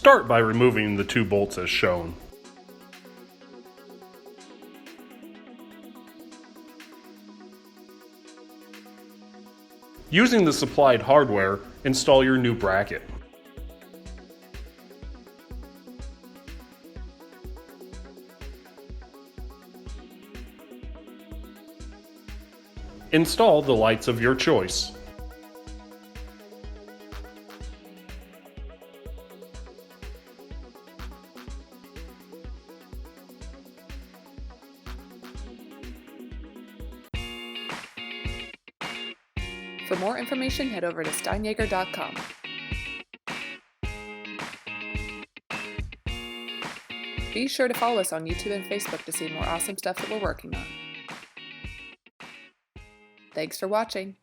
Start by removing the 2 bolts as shown. Using the supplied hardware, install your new bracket. Install the lights of your choice. For more information, head over to steinjaeger.com. Be sure to follow us on YouTube and Facebook to see more awesome stuff that we're working on. Thanks for watching.